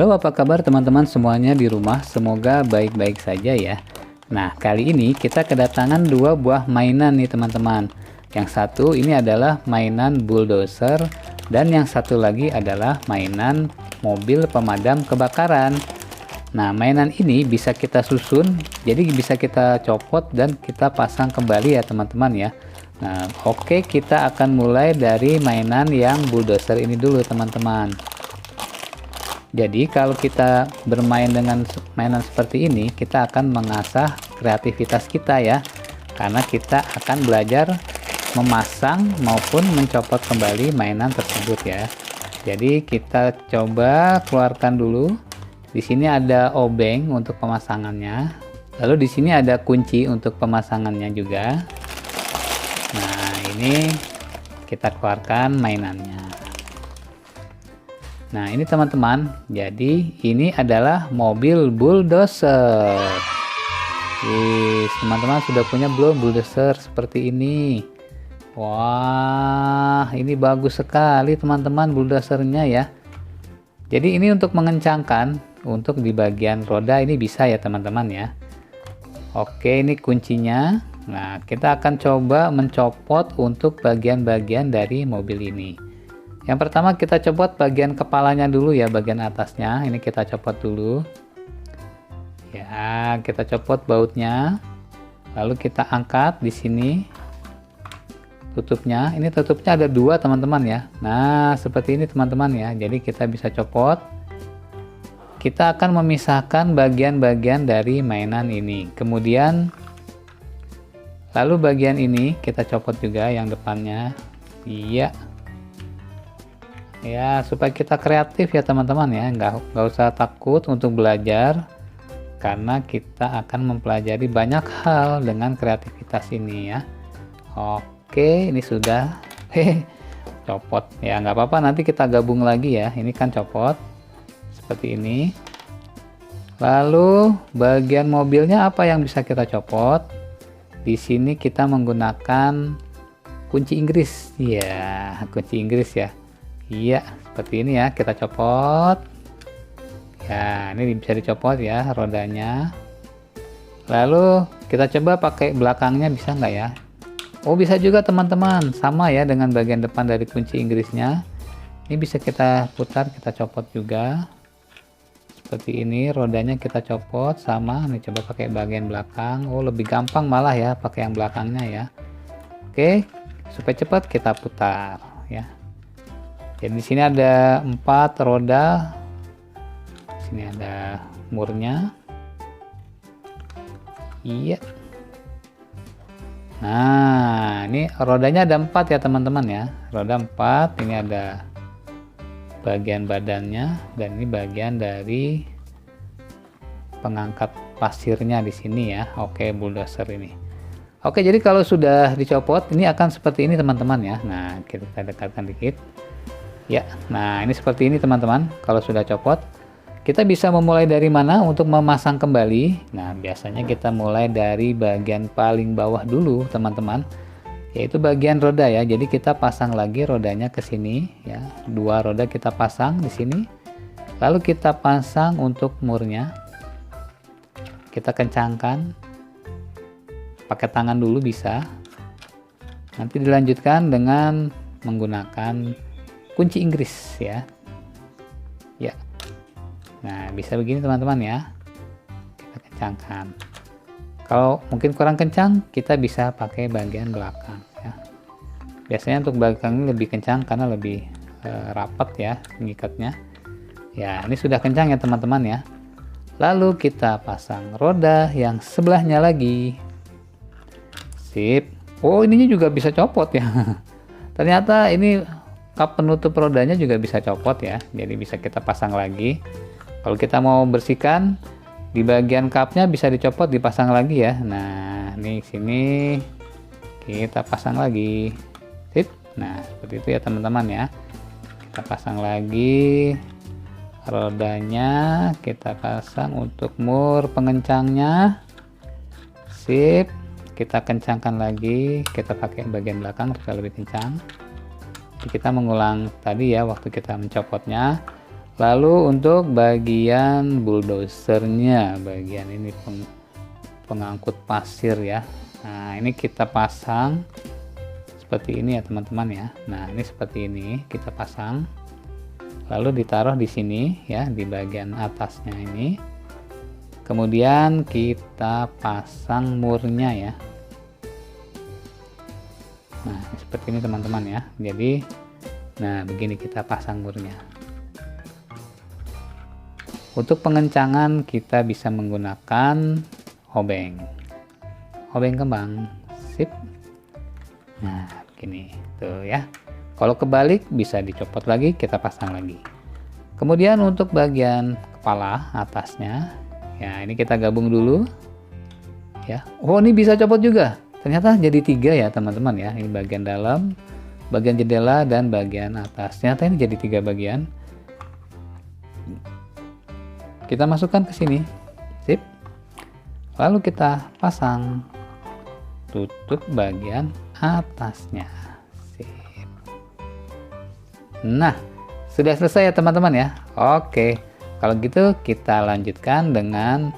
Halo, apa kabar teman-teman semuanya di rumah? Semoga baik-baik saja ya. Nah, kali ini kita kedatangan dua buah mainan nih teman-teman. Yang satu ini adalah mainan bulldozer dan yang satu lagi adalah mainan mobil pemadam kebakaran. Nah, mainan ini bisa kita susun, jadi bisa kita copot dan kita pasang kembali ya teman-teman ya. Nah, oke, kita akan mulai dari mainan yang bulldozer ini dulu teman-teman. Jadi kalau kita bermain dengan mainan seperti ini, kita akan mengasah kreativitas kita ya, karena kita akan belajar memasang maupun mencopot kembali mainan tersebut ya. Jadi kita coba keluarkan dulu. Di sini ada obeng untuk pemasangannya. Lalu di sini ada kunci untuk pemasangannya juga. Nah, ini kita keluarkan mainannya. Nah, ini teman-teman, jadi ini adalah mobil bulldozer. Teman-teman sudah punya belum bulldozer seperti ini? Wah, ini bagus sekali teman-teman bulldozernya ya. Jadi ini untuk mengencangkan, untuk di bagian roda ini bisa ya teman-teman ya. Oke, ini kuncinya. Nah, kita akan coba mencopot untuk bagian-bagian dari mobil ini. Yang pertama kita copot bagian kepalanya dulu ya, bagian atasnya. Ini kita copot dulu. Ya, kita copot bautnya. Lalu kita angkat di sini tutupnya. Ini tutupnya ada dua teman-teman ya. Nah, seperti ini teman-teman ya. Jadi kita bisa copot. Kita akan memisahkan bagian-bagian dari mainan ini. Kemudian lalu bagian ini kita copot juga yang depannya. Iya. Ya, supaya kita kreatif ya teman-teman ya, nggak usah takut untuk belajar, karena kita akan mempelajari banyak hal dengan kreativitas ini ya. Oke, ini sudah copot ya, nggak apa-apa, nanti kita gabung lagi ya. Ini kan copot seperti ini. Lalu bagian mobilnya apa yang bisa kita copot? Di sini kita menggunakan kunci Inggris ya, kunci Inggris ya. Iya, seperti ini ya, kita copot. Ya, ini bisa dicopot ya rodanya. Lalu kita coba pakai belakangnya, bisa nggak ya? Oh, bisa juga teman-teman, sama ya dengan bagian depan dari kunci Inggrisnya. Ini bisa kita putar, kita copot juga. Seperti ini, rodanya kita copot sama. Nih coba pakai bagian belakang. Oh, lebih gampang malah ya pakai yang belakangnya ya. Oke, supaya cepat kita putar ya. Jadi di sini ada 4 roda. Di sini ada murnya. Iya. Nah, ini rodanya ada 4 ya teman-teman ya. Roda 4, ini ada bagian badannya dan ini bagian dari pengangkat pasirnya di sini ya. Oke, bulldozer ini. Oke, jadi kalau sudah dicopot, ini akan seperti ini teman-teman ya. Nah, kita dekatkan dikit. Ya, nah ini seperti ini teman-teman. Kalau sudah copot, kita bisa memulai dari mana untuk memasang kembali. Nah, biasanya kita mulai dari bagian paling bawah dulu teman-teman, yaitu bagian roda ya. Jadi kita pasang lagi rodanya ke sini ya. 2 roda kita pasang di sini. Lalu kita pasang untuk murnya. Kita kencangkan. Pakai tangan dulu bisa. Nanti dilanjutkan dengan menggunakan kunci Inggris ya. Ya. Nah, bisa begini teman-teman ya. Kita kencangkan. Kalau mungkin kurang kencang, kita bisa pakai bagian belakang ya. Biasanya untuk belakang ini lebih kencang karena lebih rapat ya mengikatnya. Ya, ini sudah kencang ya teman-teman ya. Lalu kita pasang roda yang sebelahnya lagi. Sip. Oh, ininya juga bisa copot ya. Ternyata ini kap penutup rodanya juga bisa copot ya, jadi bisa kita pasang lagi. Kalau kita mau bersihkan di bagian kapnya bisa dicopot, dipasang lagi ya. Nah, ini sini kita pasang lagi. Sip. Nah, seperti itu ya teman-teman ya. Kita pasang lagi rodanya, kita pasang untuk mur pengencangnya. Sip. Kita kencangkan lagi, kita pakai bagian belakang supaya lebih kencang. Kita mengulang tadi ya waktu kita mencopotnya. Lalu untuk bagian bulldozernya, bagian ini pengangkut pasir ya. Nah, ini kita pasang seperti ini ya teman-teman ya. Nah, ini seperti ini kita pasang. Lalu ditaruh di sini ya, di bagian atasnya ini. Kemudian kita pasang murnya ya. Nah, seperti ini teman-teman ya. Jadi, nah begini kita pasang murnya. Untuk pengencangan kita bisa menggunakan obeng kembang, sip. Nah begini tuh ya. Kalau kebalik bisa dicopot lagi, kita pasang lagi. Kemudian untuk bagian kepala atasnya ya, ini kita gabung dulu ya. Oh, ini bisa copot juga, ternyata jadi 3 ya teman-teman ya. Ini bagian dalam, bagian jendela, dan bagian atas. Ternyata ini jadi 3 bagian. Kita masukkan ke sini, sip. Lalu kita pasang, tutup bagian atasnya, sip. Nah, sudah selesai ya teman-teman ya. Oke, kalau gitu kita lanjutkan dengan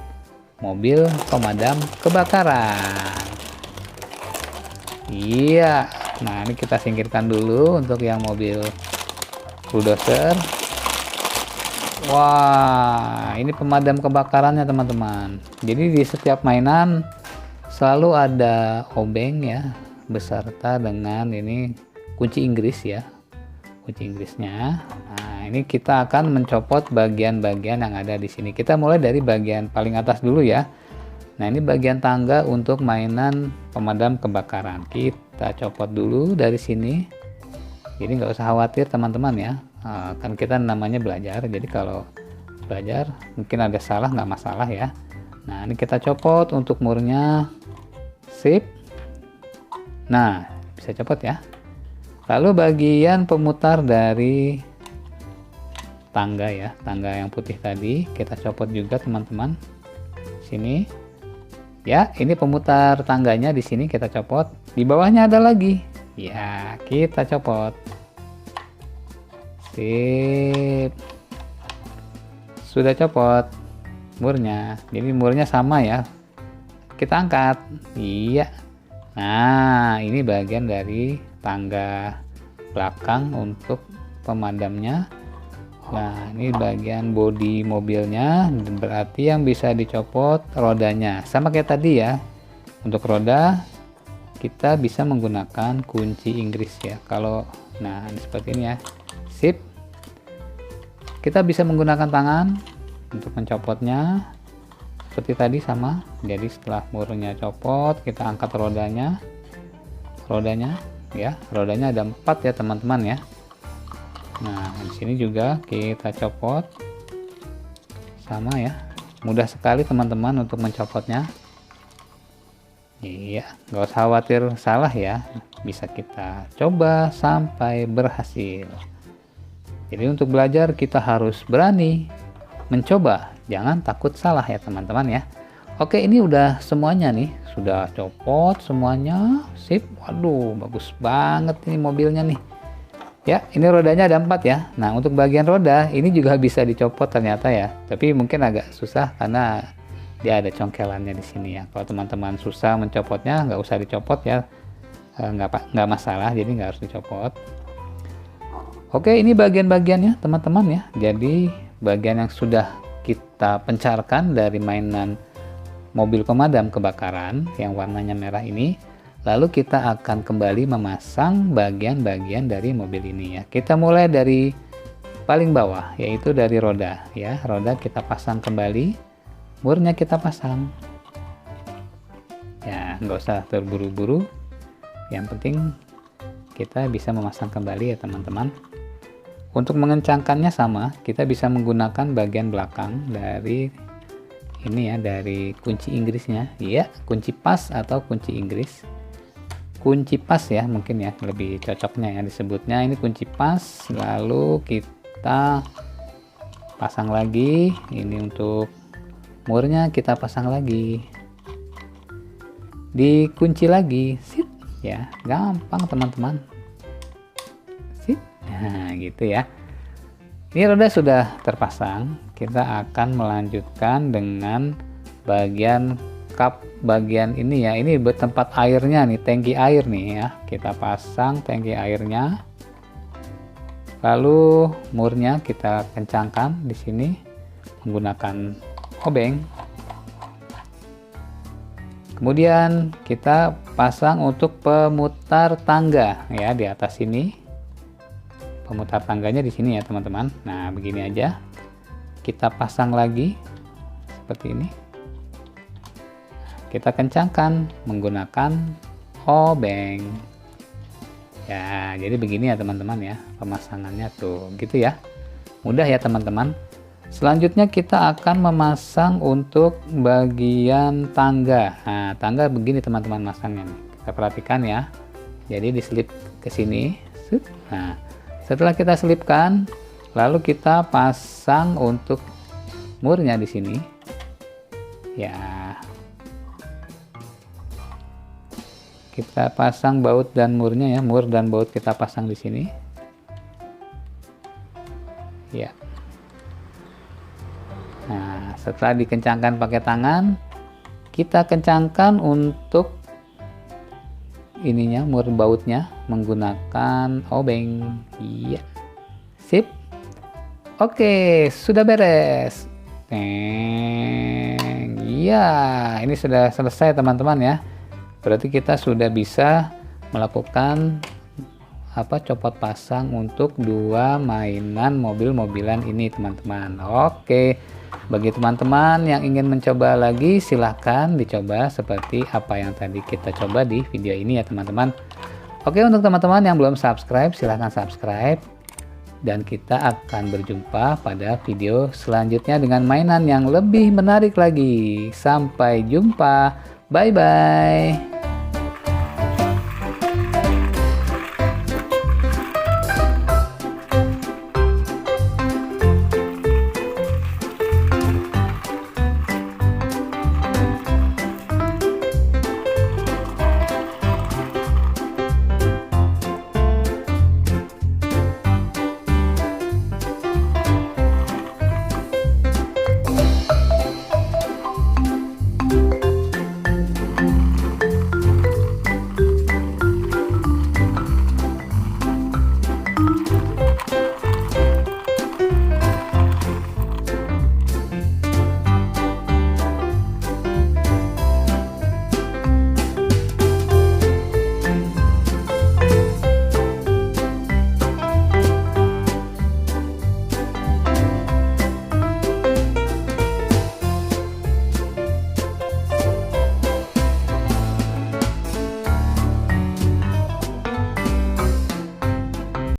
mobil pemadam kebakaran. Iya, nah ini kita singkirkan dulu untuk yang mobil bulldozer. Wah, ini pemadam kebakarannya teman-teman. Jadi di setiap mainan selalu ada obeng ya, beserta dengan ini kunci Inggris ya, kunci Inggrisnya. Nah, ini kita akan mencopot bagian-bagian yang ada di sini. Kita mulai dari bagian paling atas dulu ya. Nah, ini bagian tangga untuk mainan pemadam kebakaran. Kita copot dulu dari sini. Jadi nggak usah khawatir teman-teman ya. Kan kita namanya belajar, jadi kalau belajar mungkin ada salah, nggak masalah ya. Nah, ini kita copot untuk murnya, sip. Nah, bisa copot ya. Lalu bagian pemutar dari tangga ya, tangga yang putih tadi kita copot juga teman-teman. Sini ya, ini pemutar tangganya, di sini kita copot. Di bawahnya ada lagi ya, kita copot. Sip, sudah copot murnya. Jadi murnya sama ya, kita angkat. Iya. Nah, ini bagian dari tangga belakang untuk pemadamnya. Nah, ini bagian bodi mobilnya, berarti yang bisa dicopot rodanya. Sama kayak tadi ya, untuk roda kita bisa menggunakan kunci Inggris ya. Kalau nah ini seperti ini ya, sip. Kita bisa menggunakan tangan untuk mencopotnya seperti tadi sama. Jadi setelah murnya copot, kita angkat rodanya ya. Rodanya ada 4 ya teman-teman ya. Nah, di sini juga kita copot sama ya. Mudah sekali teman-teman untuk mencopotnya. Iya, nggak usah khawatir salah ya. Bisa kita coba sampai berhasil. Jadi untuk belajar kita harus berani mencoba, jangan takut salah ya teman-teman ya. Oke, ini udah semuanya nih, sudah copot semuanya, sip. Waduh, bagus banget ini mobilnya nih. Ya, ini rodanya ada 4 ya. Nah, untuk bagian roda ini juga bisa dicopot ternyata ya. Tapi mungkin agak susah karena dia ada congkelannya di sini ya. Kalau teman-teman susah mencopotnya, nggak usah dicopot ya. Nggak masalah, jadi nggak harus dicopot. Oke, ini bagian-bagiannya teman-teman ya. Jadi bagian yang sudah kita pencarkan dari mainan mobil pemadam kebakaran yang warnanya merah ini, lalu kita akan kembali memasang bagian-bagian dari mobil ini ya. Kita mulai dari paling bawah, yaitu dari roda ya. Roda kita pasang kembali, murnya kita pasang ya, nggak usah terburu-buru, yang penting kita bisa memasang kembali ya teman-teman. Untuk mengencangkannya sama, kita bisa menggunakan bagian belakang dari ini ya, dari kunci Inggrisnya ya, kunci pas atau kunci Inggris. Kunci pas ya mungkin ya, lebih cocoknya ya disebutnya. Ini kunci pas, lalu kita pasang lagi. Ini untuk murnya kita pasang lagi, dikunci lagi, sip ya, gampang teman-teman. Nah gitu ya. Ini roda sudah terpasang, kita akan melanjutkan dengan bagian kap bagian ini ya. Ini buat tempat airnya nih, tangki air nih ya. Kita pasang tangki airnya. Lalu murnya kita kencangkan di sini menggunakan obeng. Kemudian kita pasang untuk pemutar tangga ya di atas sini. Pemutar tangganya di sini ya teman-teman. Nah begini aja, kita pasang lagi seperti ini, kita kencangkan menggunakan obeng ya. Jadi begini ya teman-teman ya pemasangannya tuh gitu ya, mudah ya teman-teman. Selanjutnya kita akan memasang untuk bagian tangga. Nah tangga begini teman-teman masangnya nih. Kita perhatikan ya, jadi diselip ke sini. Nah setelah kita selipkan, lalu kita pasang untuk murnya di sini. Ya. Kita pasang baut dan murnya ya, mur dan baut kita pasang di sini. Ya. Nah, setelah dikencangkan pakai tangan, kita kencangkan untuk ininya, mur bautnya menggunakan obeng. Iya, sip. Oke, sudah beres. Iya, ini sudah selesai teman-teman ya. Berarti kita sudah bisa melakukan copot pasang untuk dua mainan mobil-mobilan ini teman-teman. Oke, bagi teman-teman yang ingin mencoba lagi silahkan dicoba seperti apa yang tadi kita coba di video ini ya teman-teman. Oke, untuk teman-teman yang belum subscribe silahkan subscribe, dan kita akan berjumpa pada video selanjutnya dengan mainan yang lebih menarik lagi. Sampai jumpa, bye bye.